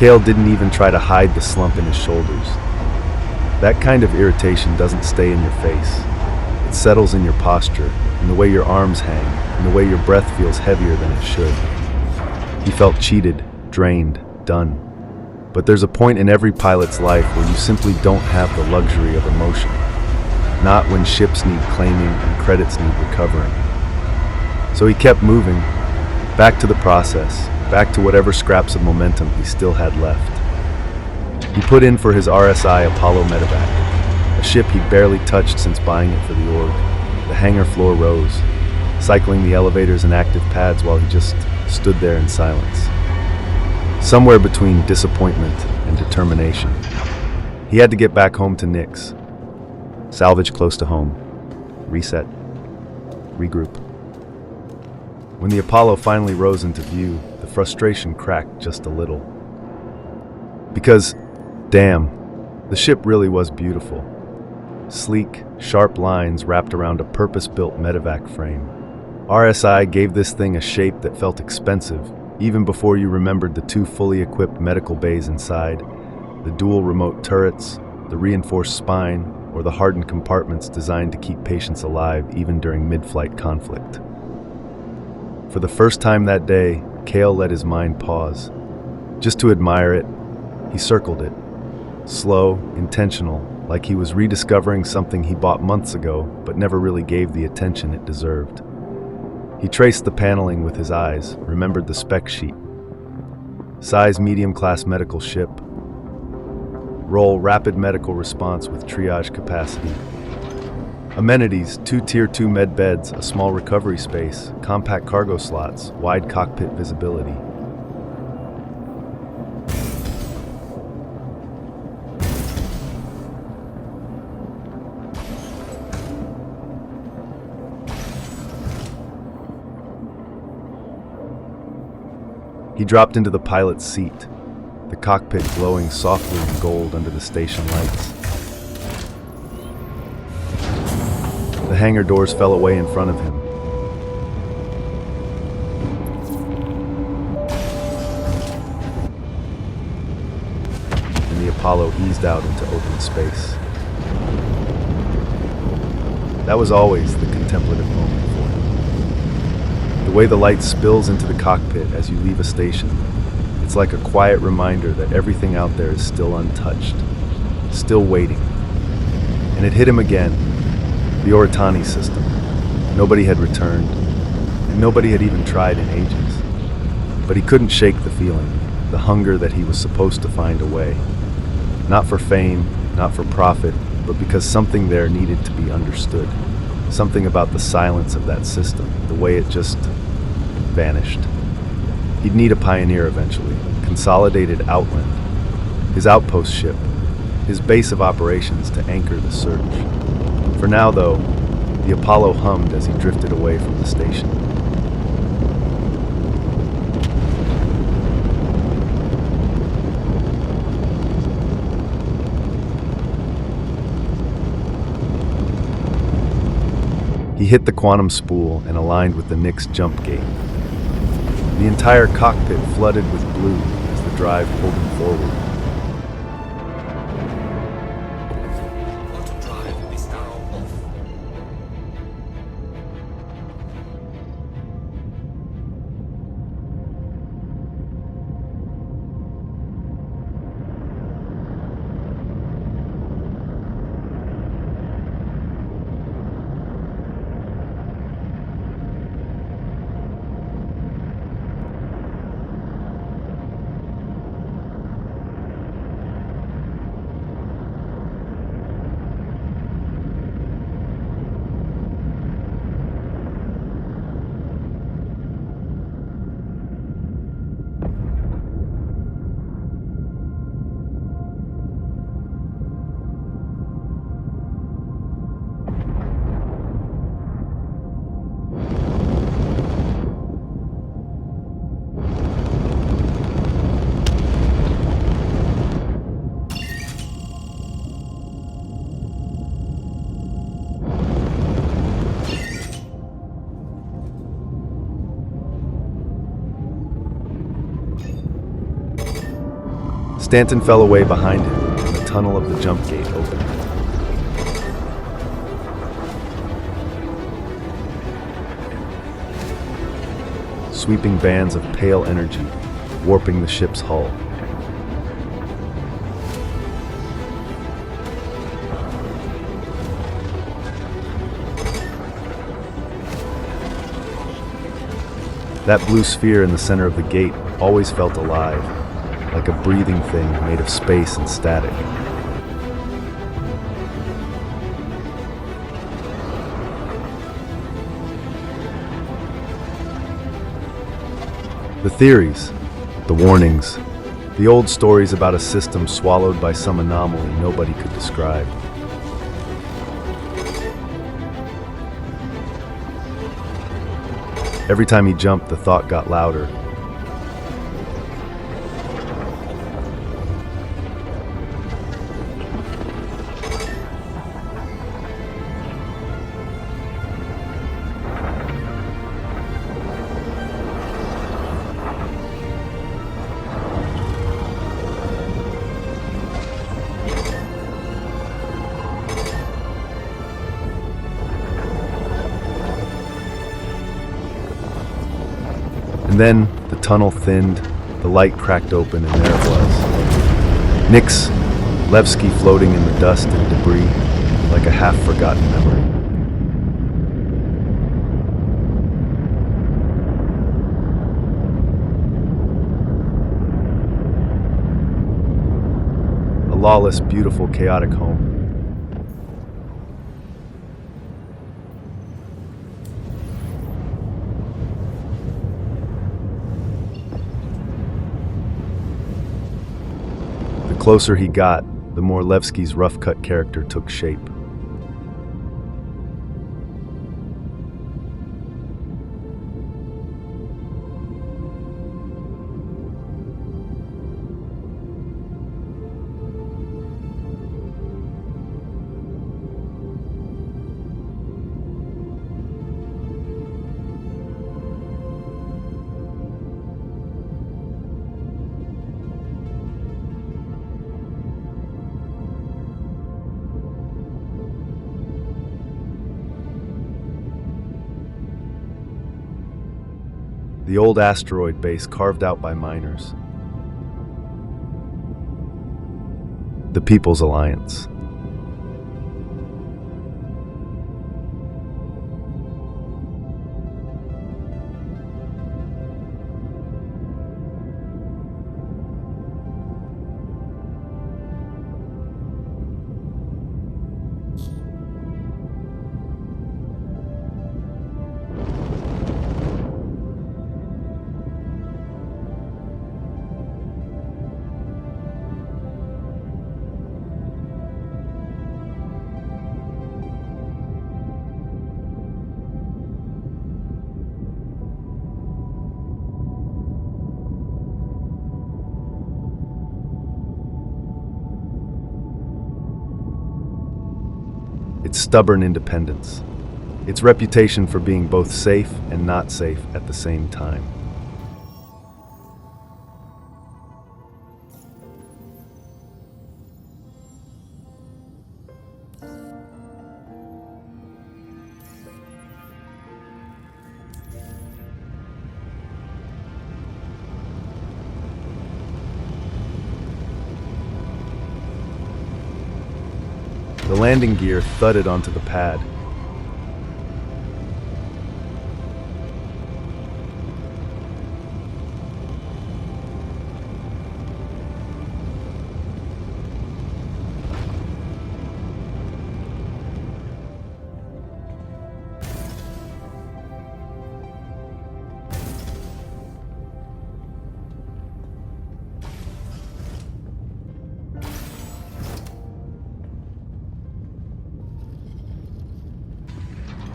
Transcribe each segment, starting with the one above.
Kael didn't even try to hide the slump in his shoulders. That kind of irritation doesn't stay in your face. It settles in your posture, in the way your arms hang, in the way your breath feels heavier than it should. He felt cheated, drained, done. But there's a point in every pilot's life where you simply don't have the luxury of emotion. Not when ships need claiming and credits need recovering. So he kept moving, back to the process, back to whatever scraps of momentum he still had left. He put in for his RSI Apollo Medivac, a ship he'd barely touched since buying it for the org. The hangar floor rose, cycling the elevators and active pads while he just stood there in silence. Somewhere between disappointment and determination. He had to get back home to Nix. Salvage close to home. Reset. Regroup. When the Apollo finally rose into view, the frustration cracked just a little. Because, damn, the ship really was beautiful. Sleek, sharp lines wrapped around a purpose-built medevac frame. RSI gave this thing a shape that felt expensive, even before you remembered the 2 fully equipped medical bays inside, the dual remote turrets, the reinforced spine, or the hardened compartments designed to keep patients alive even during mid-flight conflict. For the first time that day, Kael let his mind pause. Just to admire it, he circled it. Slow, intentional, like he was rediscovering something he bought months ago but never really gave the attention it deserved. He traced the paneling with his eyes, remembered the spec sheet. Size medium-class medical ship. Role rapid medical response with triage capacity. Amenities, 2 Tier 2 med beds, a small recovery space, compact cargo slots, wide cockpit visibility. He dropped into the pilot's seat, the cockpit glowing softly in gold under the station lights. The hangar doors fell away in front of him. And the Apollo eased out into open space. That was always the contemplative moment for him. The way the light spills into the cockpit as you leave a station, it's like a quiet reminder that everything out there is still untouched, still waiting. And it hit him again, the Oratani system. Nobody had returned, and nobody had even tried in ages. But he couldn't shake the feeling, the hunger that he was supposed to find a way. Not for fame, not for profit, but because something there needed to be understood. Something about the silence of that system, the way it just vanished. He'd need a pioneer eventually, consolidated outland, his outpost ship, his base of operations to anchor the search. For now, though, the Apollo hummed as he drifted away from the station. He hit the quantum spool and aligned with the Nix jump gate. The entire cockpit flooded with blue as the drive pulled him forward. Auto-drive is now off. Stanton fell away behind him, and the tunnel of the jump gate opened. Sweeping bands of pale energy, warping the ship's hull. That blue sphere in the center of the gate always felt alive, like a breathing thing made of space and static. The theories, the warnings, the old stories about a system swallowed by some anomaly nobody could describe. Every time he jumped, the thought got louder. And then the tunnel thinned, the light cracked open, and there it was. Nix, Levski floating in the dust and debris, like a half-forgotten memory. A lawless, beautiful, chaotic home. The closer he got, the more Levski's rough-cut character took shape. The old asteroid base carved out by miners. The People's Alliance. Its stubborn independence, its reputation for being both safe and not safe at the same time. The landing gear thudded onto the pad.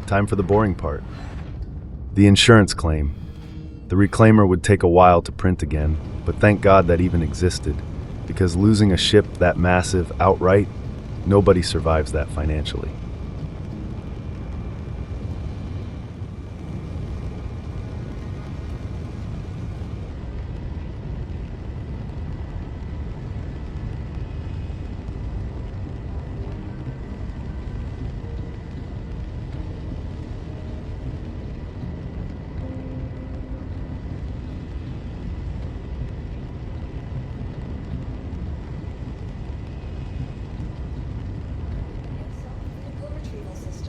Time for the boring part. The insurance claim. The reclaimer would take a while to print again, but thank God that even existed, because losing a ship that massive outright, nobody survives that financially.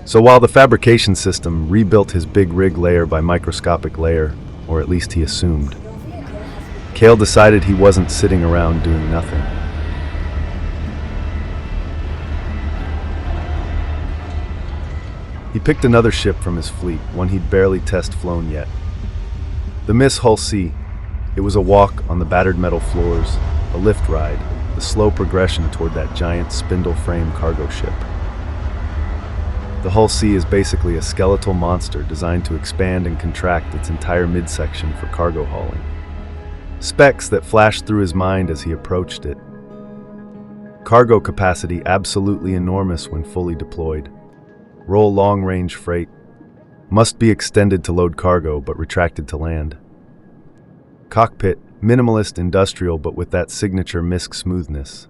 So while the fabrication system rebuilt his big rig layer by microscopic layer, or at least he assumed, Kael decided he wasn't sitting around doing nothing. He picked another ship from his fleet, one he'd barely test-flown yet. The Miss Hull C. It was a walk on the battered metal floors, a lift ride, the slow progression toward that giant spindle-frame cargo ship. The Hull C is basically a skeletal monster designed to expand and contract its entire midsection for cargo hauling. Specs that flashed through his mind as he approached it. Cargo capacity absolutely enormous when fully deployed. Roll long-range freight. Must be extended to load cargo but retracted to land. Cockpit, minimalist industrial but with that signature MISC smoothness.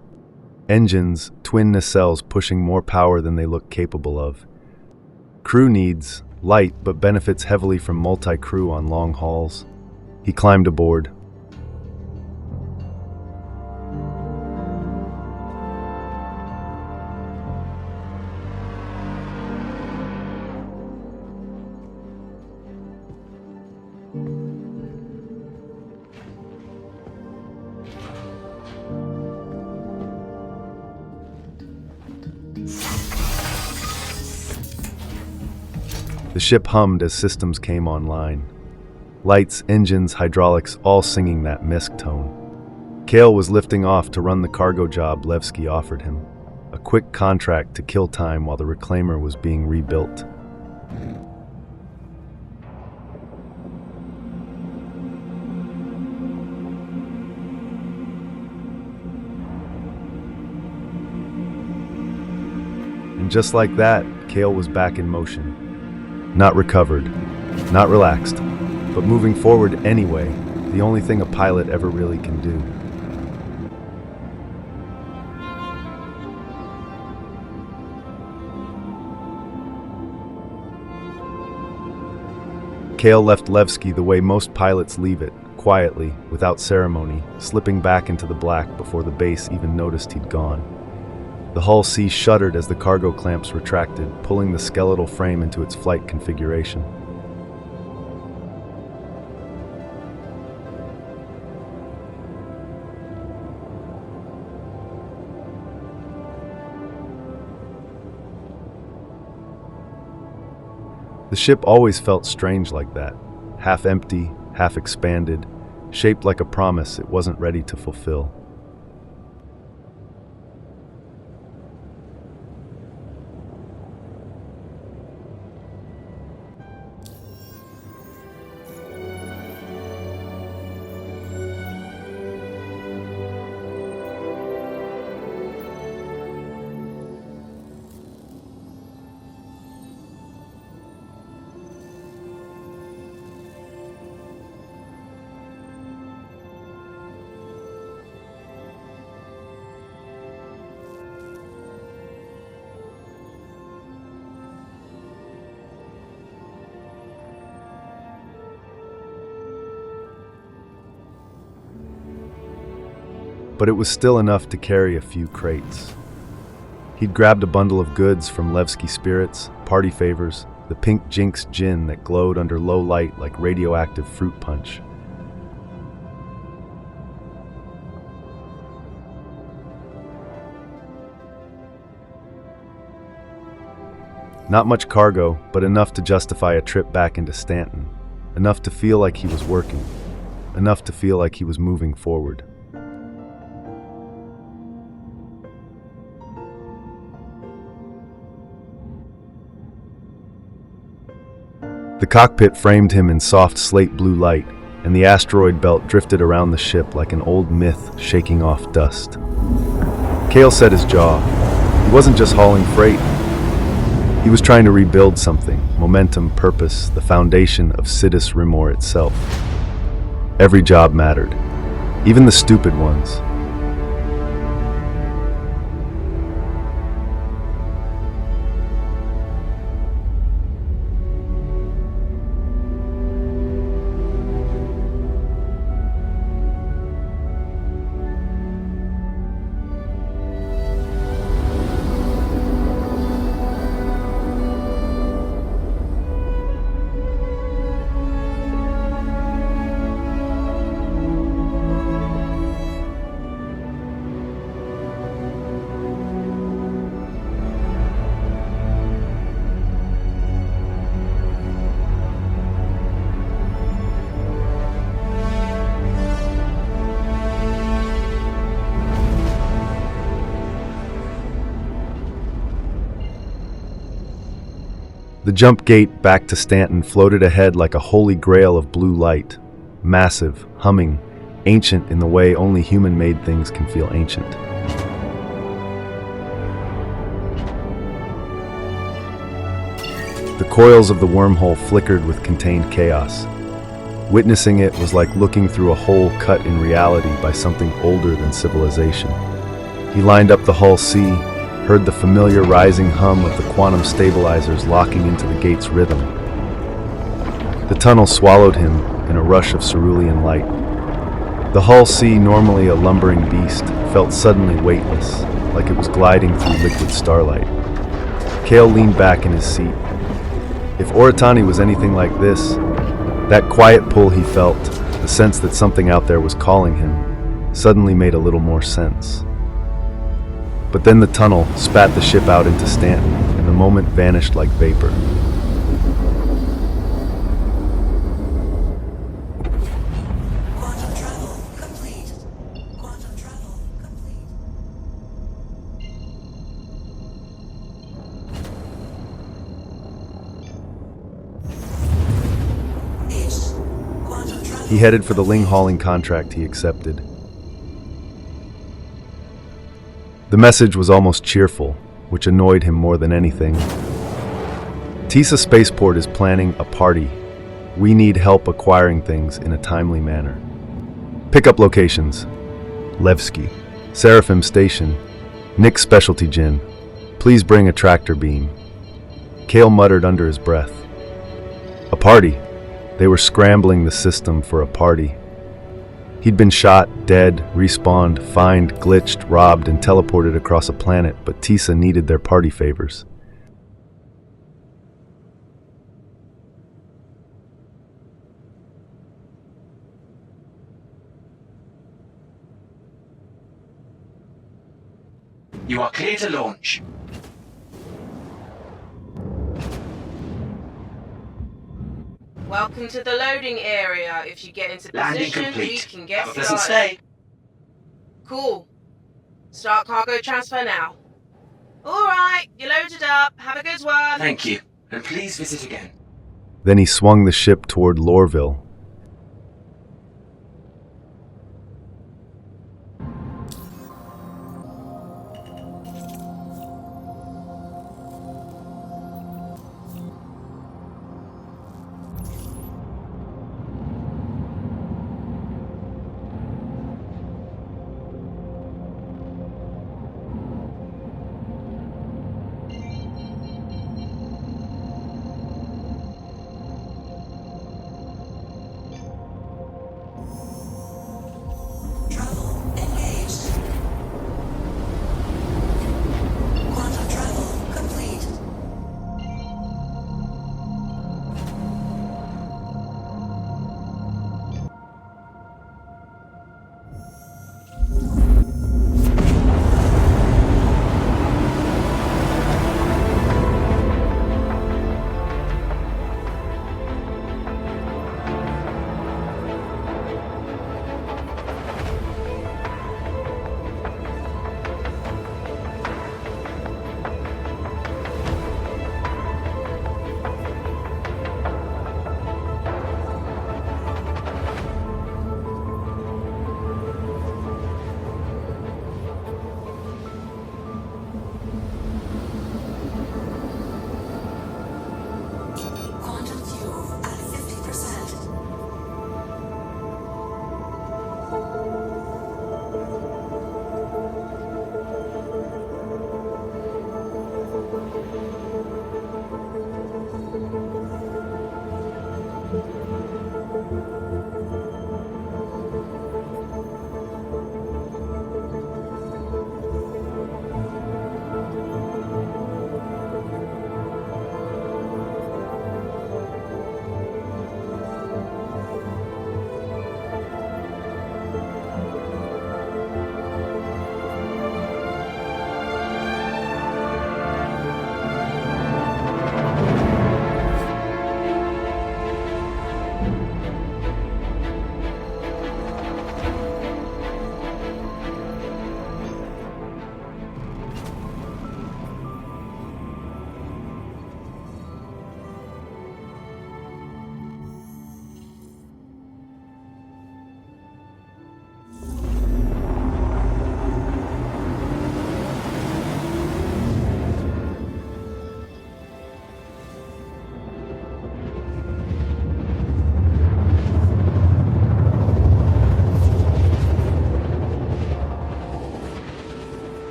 Engines, twin nacelles pushing more power than they look capable of. Crew needs, light but benefits heavily from multi-crew on long hauls. He climbed aboard. The ship hummed as systems came online. Lights, engines, hydraulics, all singing that MISC tone. Kael was lifting off to run the cargo job Levski offered him, a quick contract to kill time while the reclaimer was being rebuilt. And just like that, Kael was back in motion. Not recovered, not relaxed, but moving forward anyway, the only thing a pilot ever really can do. Kael left Levski the way most pilots leave it, quietly, without ceremony, slipping back into the black before the base even noticed he'd gone. The Hull C shuddered as the cargo clamps retracted, pulling the skeletal frame into its flight configuration. The ship always felt strange like that, half empty, half expanded, shaped like a promise it wasn't ready to fulfill. But it was still enough to carry a few crates. He'd grabbed a bundle of goods from Levski Spirits, party favors, the pink Jinx gin that glowed under low light like radioactive fruit punch. Not much cargo, but enough to justify a trip back into Stanton. Enough to feel like he was working. Enough to feel like he was moving forward. The cockpit framed him in soft slate blue light, and the asteroid belt drifted around the ship like an old myth shaking off dust. Kael set his jaw. He wasn't just hauling freight. He was trying to rebuild something, momentum, purpose, the foundation of Solus Rimor itself. Every job mattered, even the stupid ones. The jump gate back to Stanton floated ahead like a holy grail of blue light, massive, humming, ancient in the way only human-made things can feel ancient. The coils of the wormhole flickered with contained chaos. Witnessing it was like looking through a hole cut in reality by something older than civilization. He lined up the hull C, heard the familiar rising hum of the quantum stabilizers locking into the gate's rhythm. The tunnel swallowed him in a rush of cerulean light. The hull C, normally a lumbering beast, felt suddenly weightless, like it was gliding through liquid starlight. Kael leaned back in his seat. If Oratani was anything like this, that quiet pull he felt, the sense that something out there was calling him, suddenly made a little more sense. But then the tunnel spat the ship out into Stanton, and the moment vanished like vapor. Quantum travel complete. Quantum travel complete. Quantum travel. He headed for the Ling hauling contract he accepted. The message was almost cheerful, which annoyed him more than anything. Tisa Spaceport is planning a party. We need help acquiring things in a timely manner. Pickup locations: Levski, Seraphim Station, Nick's Specialty Gin. Please bring a tractor beam. Kael muttered under his breath. A party. They were scrambling the system for a party. He'd been shot, dead, respawned, fined, glitched, robbed, and teleported across a planet, but Tisa needed their party favors. You are clear to launch. Welcome to the loading area. If you get into Landing position, complete. we can get Have a pleasant started. stay. Cool. Start cargo transfer now. Alright, you're loaded up. Have a good one. Thank you, and please visit again. Then he swung the ship toward Lorville.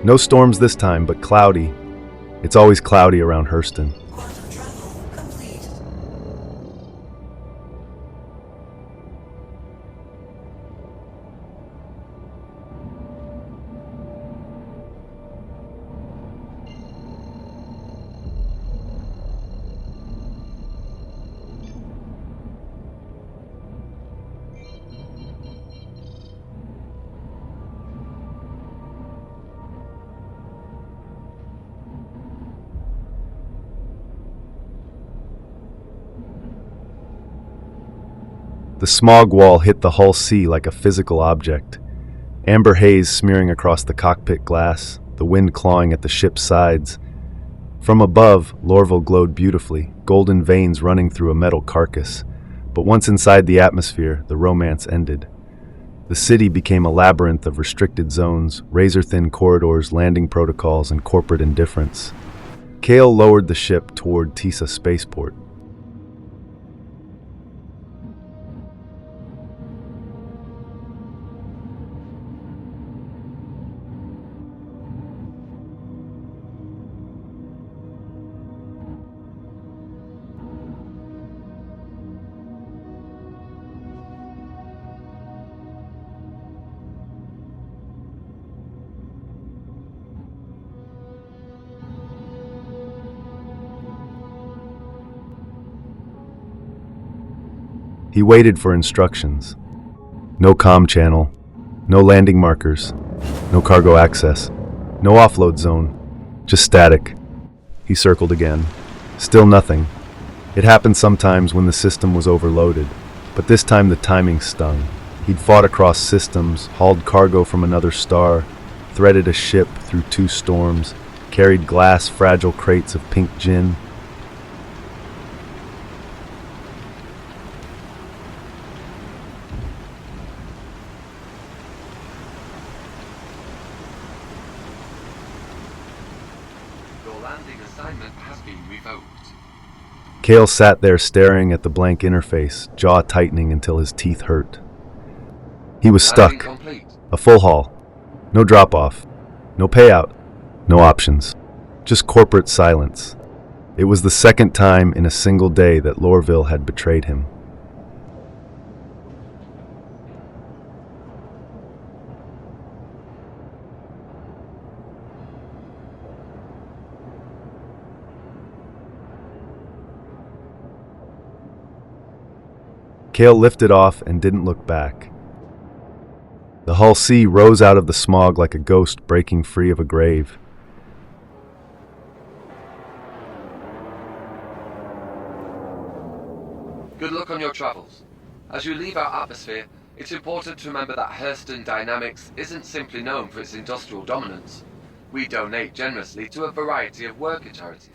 No storms this time, but cloudy. It's always cloudy around Hurston. Quantum travel complete. The smog wall hit the hull sea like a physical object. Amber haze smearing across the cockpit glass, the wind clawing at the ship's sides. From above, Lorville glowed beautifully, golden veins running through a metal carcass. But once inside the atmosphere, the romance ended. The city became a labyrinth of restricted zones, razor-thin corridors, landing protocols, and corporate indifference. Kael lowered the ship toward Tisa spaceport. He waited for instructions. No comm channel, no landing markers, no cargo access, no offload zone, just static. He circled again. Still nothing. It happened sometimes when the system was overloaded, but this time the timing stung. He'd fought across systems, hauled cargo from another star, threaded a ship through 2 storms, carried glass, fragile crates of pink gin. Your landing assignment has been revoked. Kael sat there staring at the blank interface, jaw tightening until his teeth hurt. He was Landing stuck. complete. A full haul. No drop-off. No payout. No options. Just corporate silence. It was the second time in a single day that Lorville had betrayed him. Kael lifted off and didn't look back. The hull sea rose out of the smog like a ghost breaking free of a grave. Good luck on your travels. As you leave our atmosphere, it's important to remember that Hurston Dynamics isn't simply known for its industrial dominance. We donate generously to a variety of worker charities.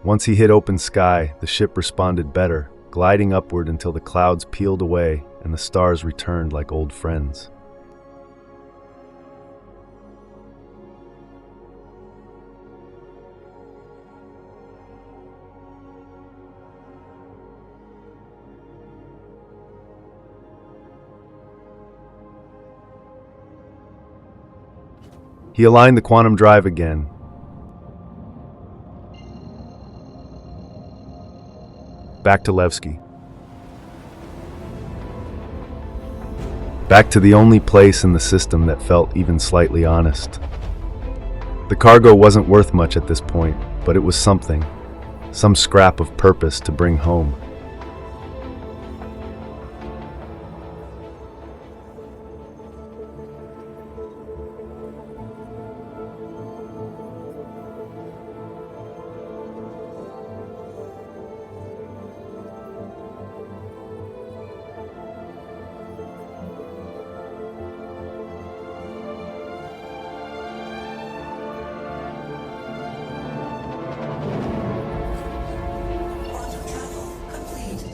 Once he hit open sky, the ship responded better, gliding upward until the clouds peeled away and the stars returned like old friends. He aligned the quantum drive again. Back to Levski. Back to the only place in the system that felt even slightly honest. The cargo wasn't worth much at this point, but it was something, some scrap of purpose to bring home. Quantum travel complete.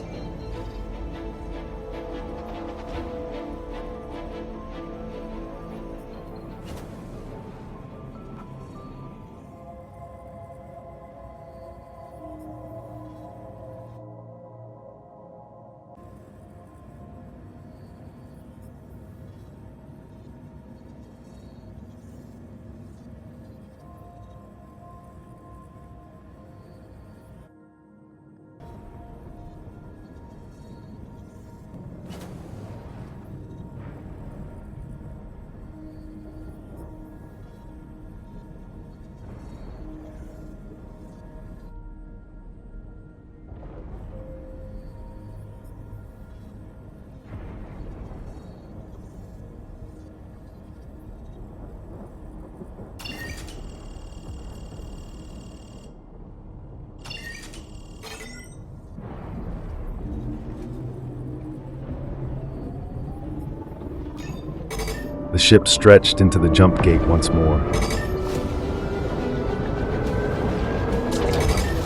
The ship stretched into the jump gate once more.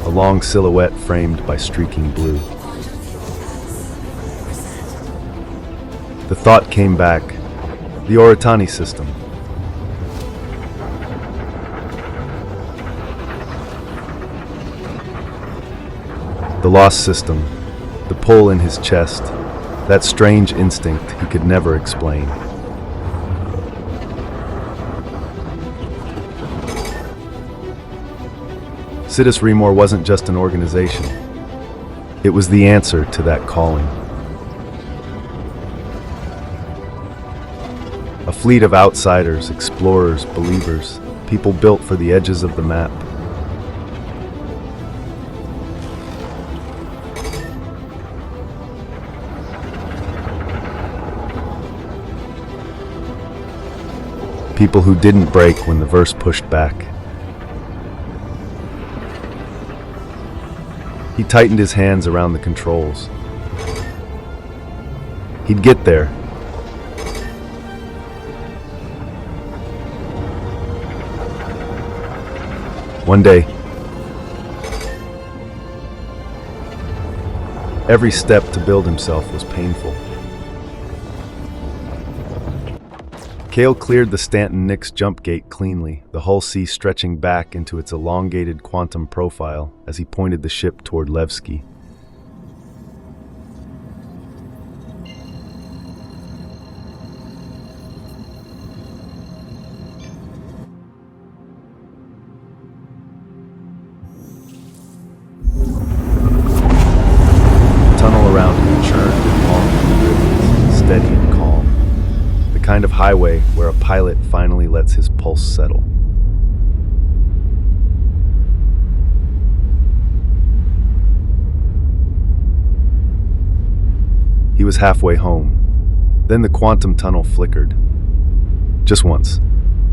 A long silhouette framed by streaking blue. The thought came back. The Oratani system. The lost system. The pull in his chest. That strange instinct he could never explain. Solus Rimor wasn't just an organization. It was the answer to that calling. A fleet of outsiders, explorers, believers, people built for the edges of the map. People who didn't break when the verse pushed back. He tightened his hands around the controls. He'd get there. One day. Every step to build himself was painful. Kael cleared the Stanton-Nix jump gate cleanly, the hull C stretching back into its elongated quantum profile as he pointed the ship toward Levski. The tunnel around him churned in long ribbons, steady and calm. The kind of highway where a pilot finally lets his pulse settle. He was halfway home. Then the quantum tunnel flickered. Just once,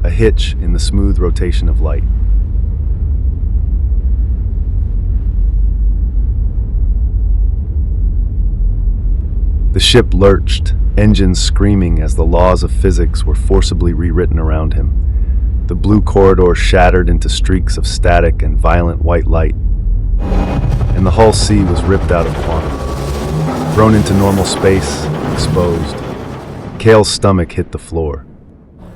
a hitch in the smooth rotation of light. The ship lurched, engines screaming as the laws of physics were forcibly rewritten around him. The blue corridor shattered into streaks of static and violent white light, and the hull C was ripped out of quantum, thrown into normal space, exposed. Kael's stomach hit the floor.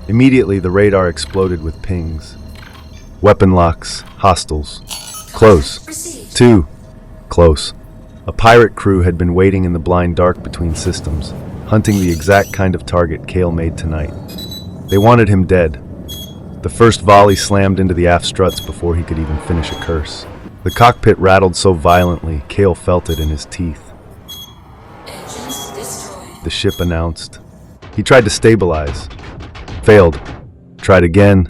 Immediately, the radar exploded with pings. Weapon locks, hostiles. Close. Received. Too close. A pirate crew had been waiting in the blind dark between systems, hunting the exact kind of target Kael made tonight. They wanted him dead. The first volley slammed into the aft struts before he could even finish a curse. The cockpit rattled so violently, Kael felt it in his teeth. Engines destroyed. The ship announced. He tried to stabilize. Failed. Tried again.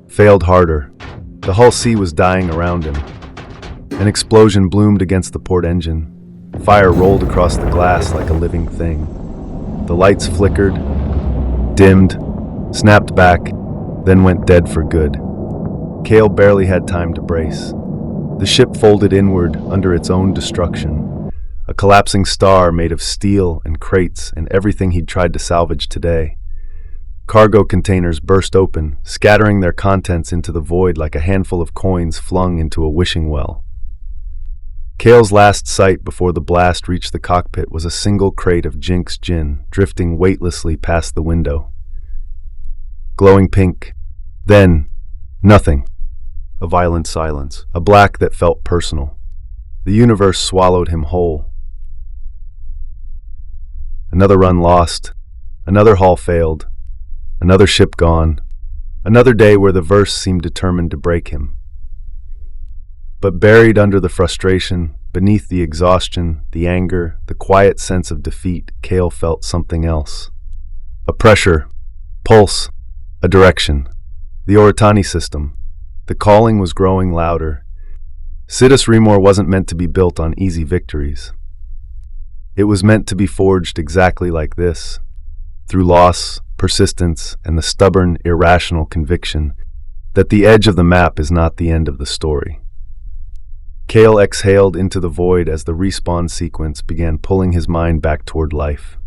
Failed harder. The Hull C was dying around him. An explosion bloomed against the port engine. Fire rolled across the glass like a living thing. The lights flickered, dimmed, snapped back, then went dead for good. Kael barely had time to brace. The ship folded inward under its own destruction. A collapsing star made of steel and crates and everything he'd tried to salvage today. Cargo containers burst open, scattering their contents into the void like a handful of coins flung into a wishing well. Kael's last sight before the blast reached the cockpit was a single crate of Jinx gin drifting weightlessly past the window. Glowing pink. Then, nothing. A violent silence, a black that felt personal. The universe swallowed him whole. Another run lost, another haul failed, another ship gone, another day where the verse seemed determined to break him. But buried under the frustration, beneath the exhaustion, the anger, the quiet sense of defeat, Kael felt something else. A pressure, pulse, a direction. The Oratani system. The calling was growing louder. Solus Rimor wasn't meant to be built on easy victories. It was meant to be forged exactly like this, through loss, persistence, and the stubborn, irrational conviction that the edge of the map is not the end of the story. Kael exhaled into the void as the respawn sequence began pulling his mind back toward life.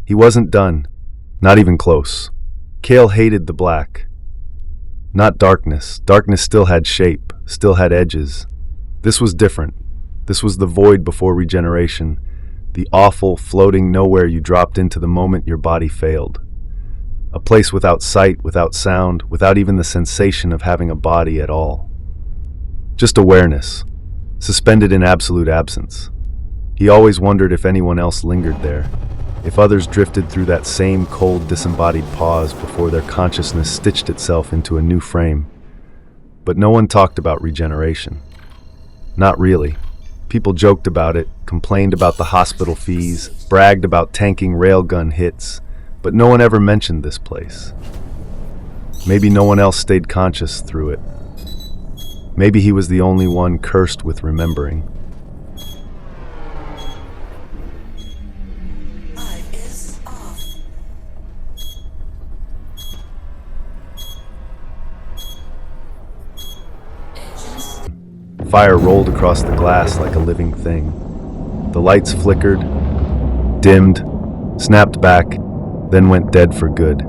He wasn't done, not even close. Kael hated the black. Not darkness. Darkness still had shape, still had edges. This was different. This was the void before regeneration, the awful, floating nowhere you dropped into the moment your body failed. A place without sight, without sound, without even the sensation of having a body at all. Just awareness, suspended in absolute absence. He always wondered if anyone else lingered there, if others drifted through that same cold, disembodied pause before their consciousness stitched itself into a new frame. But no one talked about regeneration. Not really. People joked about it, complained about the hospital fees, bragged about tanking railgun hits, but no one ever mentioned this place. Maybe no one else stayed conscious through it. Maybe he was the only one cursed with remembering. Light is off. Engines. Fire rolled across the glass like a living thing. The lights flickered, dimmed, snapped back, then went dead for good.